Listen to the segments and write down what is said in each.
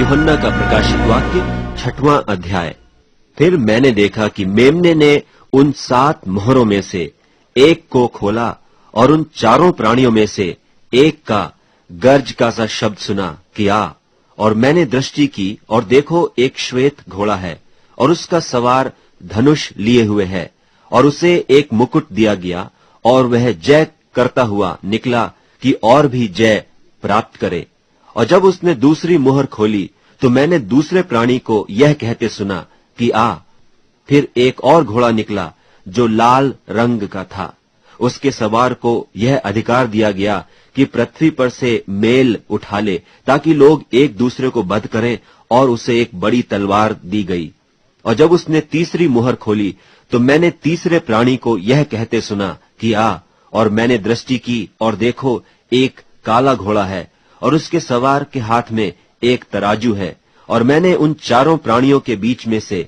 यूहन्ना का प्रकाशित वाक्य 6वां अध्याय। फिर मैंने देखा कि मेमने ने उन 7 मोहरों में से एक को खोला और उन 4 प्राणियों में से एक का गर्ज का सा शब्द सुना कि आ। और मैंने दृष्टि की और देखो एक श्वेत घोड़ा है और उसका सवार धनुष लिए हुए है और उसे एक मुकुट दिया गया और वह जय करता हुआ निकला कि और भी जय प्राप्त करे। और जब उसने दूसरी मुहर खोली तो मैंने दूसरे प्राणी को यह कहते सुना कि आ। फिर एक और घोड़ा निकला जो लाल रंग का था। उसके सवार को यह अधिकार दिया गया कि पृथ्वी पर से मेल उठा ले ताकि लोग एक दूसरे को वध करें, और उसे एक बड़ी तलवार दी गई। और जब उसने तीसरी मुहर खोली तो मैंने तीसरे प्राणी को यह कहते सुना कि आ। और मैंने दृष्टि की और देखो एक काला घोड़ा है और उसके सवार के हाथ में एक तराजू है। और मैंने उन 4 प्राणियों के बीच में से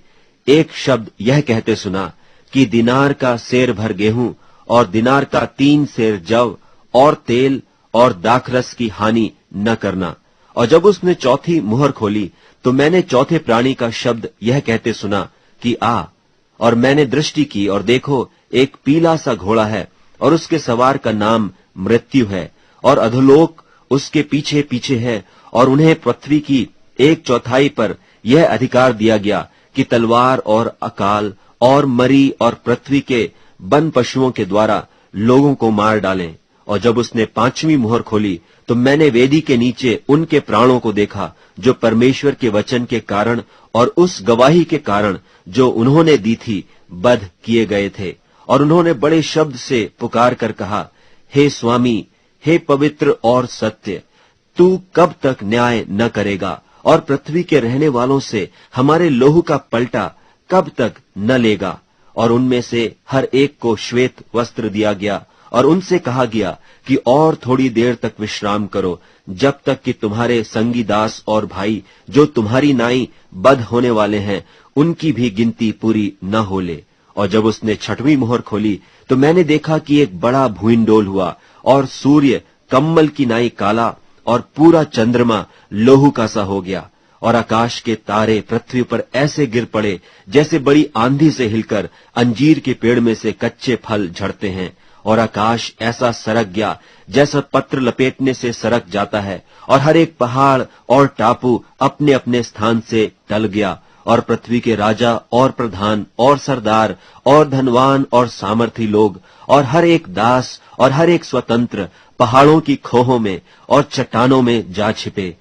एक शब्द यह कहते सुना कि दिनार का सेर भर गेहूं और दिनार का 3 सेर जव और तेल और दाखरस की हानि न करना। और जब उसने चौथी मुहर खोली तो मैंने चौथे प्राणी का शब्द यह कहते सुना कि आ। और मैंने दृष्टि की और देखो एक पीला सा घोड़ा है और उसके सवार का नाम मृत्यु है, और अधोलोक उसके पीछे पीछे है। और उन्हें पृथ्वी की 1/4 पर यह अधिकार दिया गया कि तलवार और अकाल और मरी और पृथ्वी के वन पशुओं के द्वारा लोगों को मार डालें। और जब उसने 5वीं मुहर खोली तो मैंने वेदी के नीचे उनके प्राणों को देखा जो परमेश्वर के वचन के कारण और उस गवाही के कारण जो उन्होंने दी थी वध किए गए थे। और उन्होंने बड़े शब्द से पुकार कर कहा, हे स्वामी, हे पवित्र और सत्य, तू कब तक न्याय न करेगा और पृथ्वी के रहने वालों से हमारे लोहू का पलटा कब तक न लेगा। और उनमें से हर एक को श्वेत वस्त्र दिया गया और उनसे कहा गया कि और थोड़ी देर तक विश्राम करो, जब तक कि तुम्हारे संगी दास और भाई जो तुम्हारी नाई बध होने वाले हैं उनकी भी गिनती पूरी न हो ले। और जब उसने 6वीं मुहर खोली तो मैंने देखा कि एक बड़ा भूइंडोल हुआ और सूर्य कम्मल की नाई काला और पूरा चंद्रमा लोहू का सा हो गया। और आकाश के तारे पृथ्वी पर ऐसे गिर पड़े जैसे बड़ी आंधी से हिलकर अंजीर के पेड़ में से कच्चे फल झड़ते हैं। और आकाश ऐसा सरक गया जैसा पत्र लपेटने से सरक जाता है, और हर एक पहाड़ और टापू अपने अपने स्थान से टल गया। और पृथ्वी के राजा और प्रधान और सरदार और धनवान और सामर्थी लोग और हर एक दास और हर एक स्वतंत्र पहाड़ों की खोहों में और चट्टानों में जा छिपे,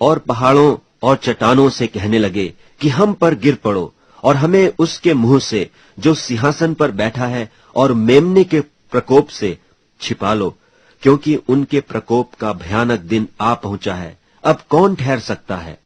और पहाड़ों और चट्टानों से कहने लगे कि हम पर गिर पड़ो और हमें उसके मुंह से जो सिंहासन पर बैठा है और मेमने के प्रकोप से छिपा लो, क्योंकि उनके प्रकोप का भयानक दिन आ पहुंचा है। अब कौन ठहर सकता है?